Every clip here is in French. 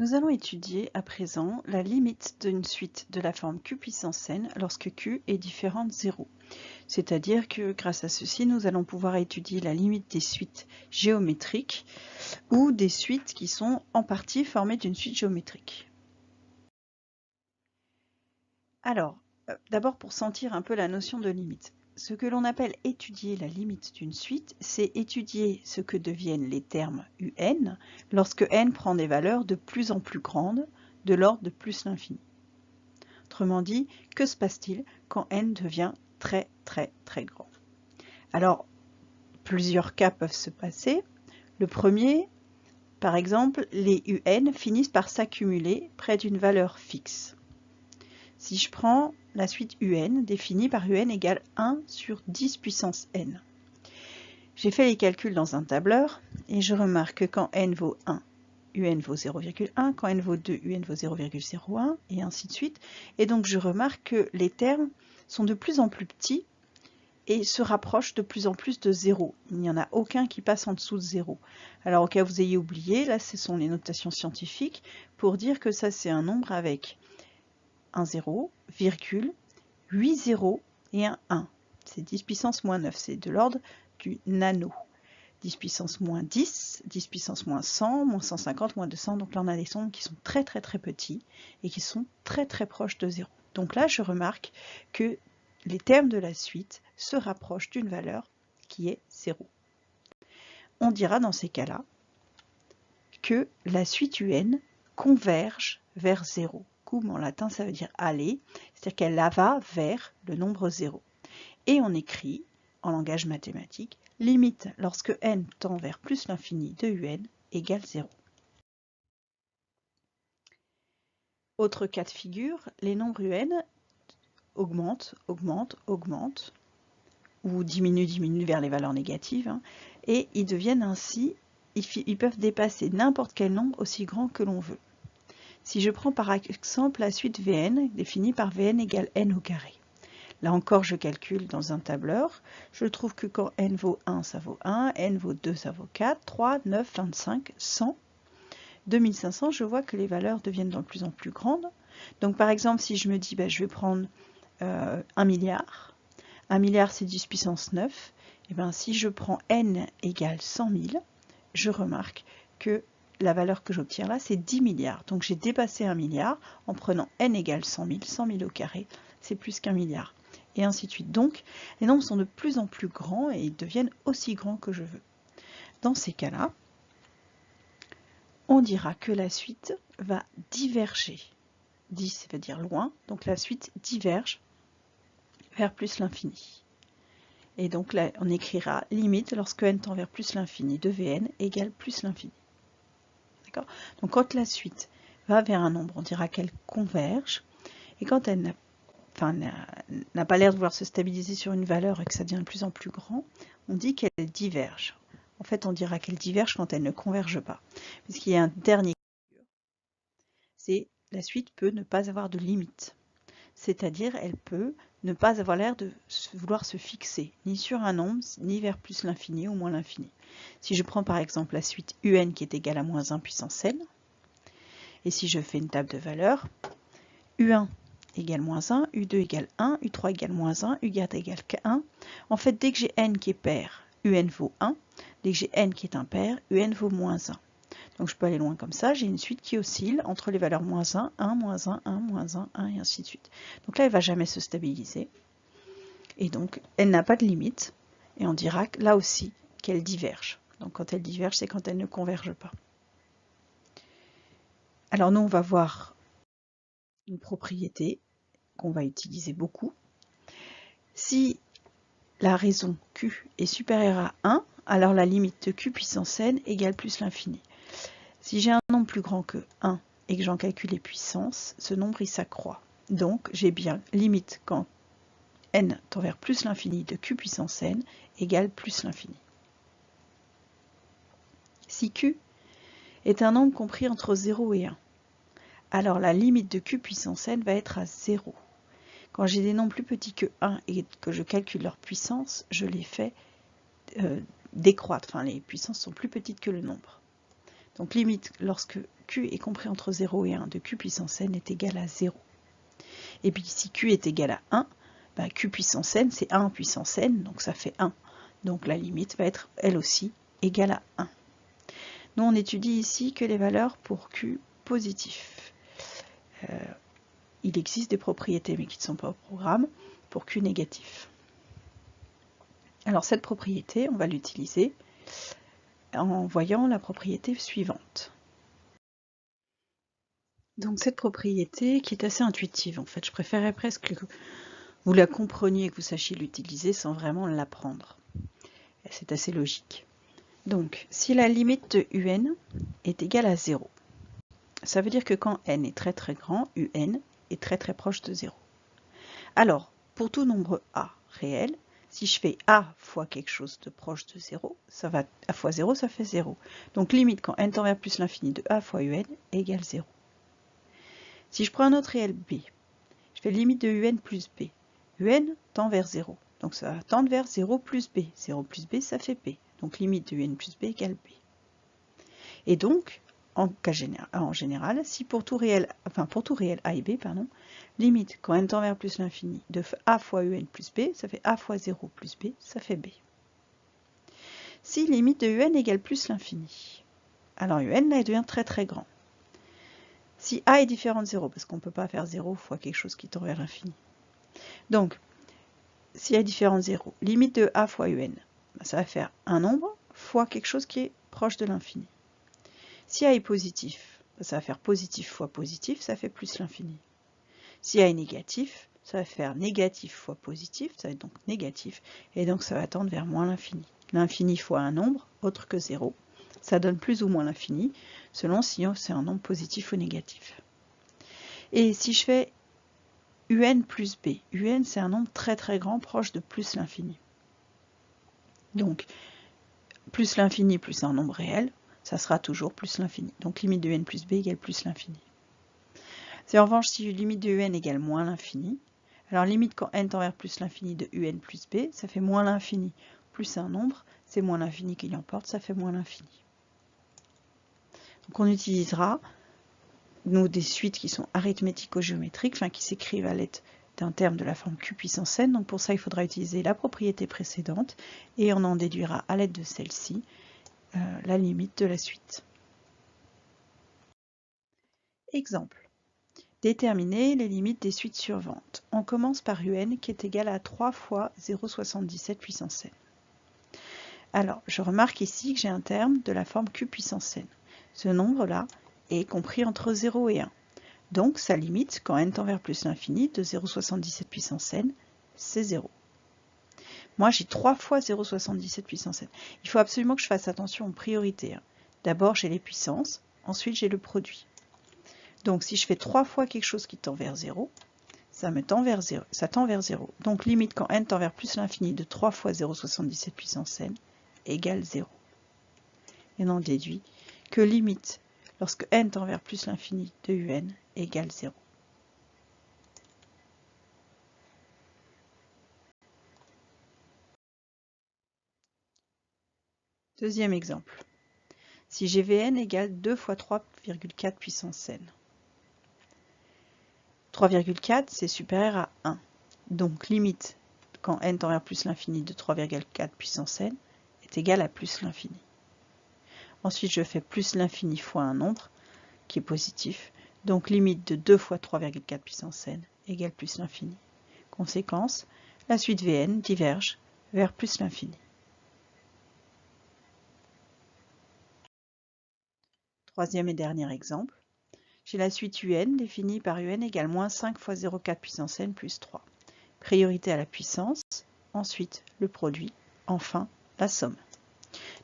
Nous allons étudier à présent la limite d'une suite de la forme q puissance n lorsque q est différent de 0. C'est-à-dire que grâce à ceci, nous allons pouvoir étudier la limite des suites géométriques ou des suites qui sont en partie formées d'une suite géométrique. Alors, d'abord pour sentir un peu la notion de limite. Ce que l'on appelle étudier la limite d'une suite, c'est étudier ce que deviennent les termes un lorsque n prend des valeurs de plus en plus grandes, de l'ordre de plus l'infini. Autrement dit, que se passe-t-il quand n devient très grand? Alors, plusieurs cas peuvent se passer. Le premier, par exemple, les un finissent par s'accumuler près d'une valeur fixe. Si je prends la suite un définie par un égale 1 sur 10 puissance n. J'ai fait les calculs dans un tableur et je remarque que quand n vaut 1, un vaut 0,1, quand n vaut 2, un vaut 0,01 et ainsi de suite. Et donc je remarque que les termes sont de plus en plus petits et se rapprochent de plus en plus de 0. Il n'y en a aucun qui passe en dessous de 0. Alors au cas où vous ayez oublié, là ce sont les notations scientifiques pour dire que ça c'est un nombre avec un 0, virgule, 8 0 et un 1. C'est 10 puissance moins 9, c'est de l'ordre du nano. 10 puissance moins 10, 10 puissance moins 100, moins 150, moins 200. Donc là on a des nombres qui sont très petits et qui sont très proches de 0. Donc là je remarque que les termes de la suite se rapprochent d'une valeur qui est 0. On dira dans ces cas-là que la suite un converge vers 0. En latin, ça veut dire aller, c'est-à-dire qu'elle va vers le nombre 0. Et on écrit, en langage mathématique, limite lorsque n tend vers plus l'infini de un égale 0. Autre cas de figure, les nombres un augmentent, ou diminuent vers les valeurs négatives, et ils deviennent ainsi, ils peuvent dépasser n'importe quel nombre aussi grand que l'on veut. Si je prends par exemple la suite Vn, définie par Vn égale n au carré. Là encore, je calcule dans un tableur. Je trouve que quand n vaut 1, ça vaut 1, n vaut 2, ça vaut 4, 3, 9, 25, 100, 2500, je vois que les valeurs deviennent de plus en plus grandes. Donc par exemple, si je me dis, je vais prendre 1 milliard, 1 milliard c'est 10 puissance 9, et bien si je prends n égale 100 000, je remarque que la valeur que j'obtiens là, c'est 10 milliards. Donc j'ai dépassé 1 milliard en prenant n égale 100 000 au carré, c'est plus qu'un milliard. Et ainsi de suite. Donc, les nombres sont de plus en plus grands et ils deviennent aussi grands que je veux. Dans ces cas-là, on dira que la suite va diverger. 10, ça veut dire loin, donc la suite diverge vers plus l'infini. Et donc là, on écrira limite lorsque n tend vers plus l'infini de Vn égale plus l'infini. Donc quand la suite va vers un nombre, on dira qu'elle converge, et quand elle n'a pas l'air de vouloir se stabiliser sur une valeur et que ça devient de plus en plus grand, on dit qu'elle diverge. En fait, on dira qu'elle diverge quand elle ne converge pas. Puisqu'il y a un dernier cas, c'est la suite peut ne pas avoir de limite. C'est-à-dire, elle peut ne pas avoir l'air de vouloir se fixer, ni sur un nombre, ni vers plus l'infini ou moins l'infini. Si je prends par exemple la suite un qui est égale à moins 1 puissance n, et si je fais une table de valeurs, u1 égale moins 1, u2 égale 1, u3 égale moins 1, u4 égale 1. En fait, dès que j'ai n qui est pair, un vaut 1. Dès que j'ai n qui est impair, un vaut moins 1. Donc je peux aller loin comme ça, j'ai une suite qui oscille entre les valeurs moins 1, 1, moins 1, 1, moins 1, 1, et ainsi de suite. Donc là, elle ne va jamais se stabiliser. Et donc, elle n'a pas de limite. Et on dira là aussi qu'elle diverge. Donc quand elle diverge, c'est quand elle ne converge pas. Alors nous, on va voir une propriété qu'on va utiliser beaucoup. Si la raison q est supérieure à 1, alors la limite de q puissance n égale plus l'infini. Si j'ai un nombre plus grand que 1 et que j'en calcule les puissances, ce nombre il s'accroît. Donc j'ai bien limite quand n tend vers plus l'infini de q puissance n égale plus l'infini. Si q est un nombre compris entre 0 et 1, alors la limite de q puissance n va être à 0. Quand j'ai des nombres plus petits que 1 et que je calcule leur puissance, je les fais décroître. Enfin, les puissances sont plus petites que le nombre. Donc limite lorsque q est compris entre 0 et 1 de q puissance n est égal à 0. Et puis si q est égal à 1, ben, q puissance n c'est 1 puissance n, donc ça fait 1. Donc la limite va être elle aussi égale à 1. Nous on étudie ici que les valeurs pour q positif. Il existe des propriétés mais qui ne sont pas au programme pour q négatif. Alors cette propriété, on va l'utiliser en voyant la propriété suivante. Donc cette propriété qui est assez intuitive en fait, je préférais presque que vous la compreniez et que vous sachiez l'utiliser sans vraiment l'apprendre. C'est assez logique. Donc si la limite de un est égale à 0, ça veut dire que quand n est très très grand, un est très très proche de 0. Alors, pour tout nombre a réel, si je fais a fois quelque chose de proche de 0, ça va a fois 0, ça fait 0. Donc limite quand n tend vers plus l'infini de a fois un égale 0. Si je prends un autre réel b, je fais limite de un plus b. Un tend vers 0, donc ça va tendre vers 0 plus b. 0 plus b, ça fait b. Donc limite de un plus b égale b. Et donc, en général, si pour tout réel a et b, limite quand n tend vers plus l'infini de a fois un plus b, ça fait a fois 0 plus b, ça fait b. Si limite de un égale plus l'infini, alors un là il devient très très grand. Si a est différent de 0, parce qu'on ne peut pas faire 0 fois quelque chose qui tend vers l'infini. Donc, si a est différent de 0, limite de a fois un, ça va faire un nombre fois quelque chose qui est proche de l'infini. Si a est positif, ça va faire positif fois positif, ça fait plus l'infini. Si a est négatif, ça va faire négatif fois positif, ça va être donc négatif, et donc ça va tendre vers moins l'infini. L'infini fois un nombre, autre que 0, ça donne plus ou moins l'infini, selon si c'est un nombre positif ou négatif. Et si je fais un plus b, un c'est un nombre très très grand, proche de plus l'infini. Donc, plus l'infini plus un nombre réel, ça sera toujours plus l'infini. Donc limite de n plus b égale plus l'infini. Si en revanche, si limite de un égale moins l'infini, alors limite quand n tend vers plus l'infini de un plus b, ça fait moins l'infini plus un nombre, c'est moins l'infini qui l'emporte, ça fait moins l'infini. Donc on utilisera, nous, des suites qui sont arithmético-géométriques, enfin qui s'écrivent à l'aide d'un terme de la forme q puissance n. Donc pour ça, il faudra utiliser la propriété précédente et on en déduira à l'aide de celle-ci la limite de la suite. Exemple. Déterminer les limites des suites suivantes. On commence par un qui est égal à 3 fois 0,77 puissance n. Alors, je remarque ici que j'ai un terme de la forme q puissance n. Ce nombre-là est compris entre 0 et 1. Donc, sa limite, quand n tend vers plus l'infini, de 0,77 puissance n, c'est 0. Moi, j'ai 3 fois 0,77 puissance n. Il faut absolument que je fasse attention aux priorités. D'abord, j'ai les puissances, ensuite j'ai le produit. Donc si je fais 3 fois quelque chose qui tend vers 0, ça tend vers 0. Donc limite quand n tend vers plus l'infini de 3 fois 0,77 puissance n égale 0. Et on en déduit que limite lorsque n tend vers plus l'infini de un égale 0. Deuxième exemple. Si GVN égale 2 fois 3,4 puissance n. 3,4 c'est supérieur à 1. Donc limite quand n tend vers plus l'infini de 3,4 puissance n est égal à plus l'infini. Ensuite je fais plus l'infini fois un nombre qui est positif. Donc limite de 2 fois 3,4 puissance n égale plus l'infini. Conséquence, la suite Vn diverge vers plus l'infini. Troisième et dernier exemple. J'ai la suite un définie par un égale moins 5 fois 0,4 puissance n plus 3. Priorité à la puissance, ensuite le produit, enfin la somme.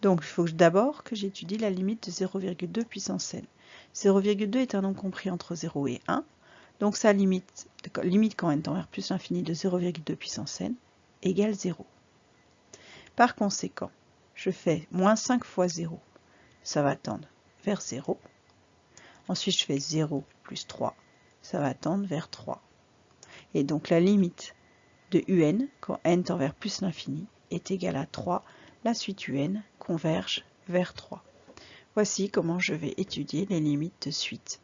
Donc il faut d'abord que j'étudie la limite de 0,2 puissance n. 0,2 est un nombre compris entre 0 et 1, donc sa limite quand n tend vers plus l'infini de 0,2 puissance n égale 0. Par conséquent, je fais moins 5 fois 0, ça va tendre vers 0. Ensuite, je fais 0 plus 3, ça va tendre vers 3. Et donc la limite de un, quand n tend vers plus l'infini, est égale à 3. La suite un converge vers 3. Voici comment je vais étudier les limites de suite.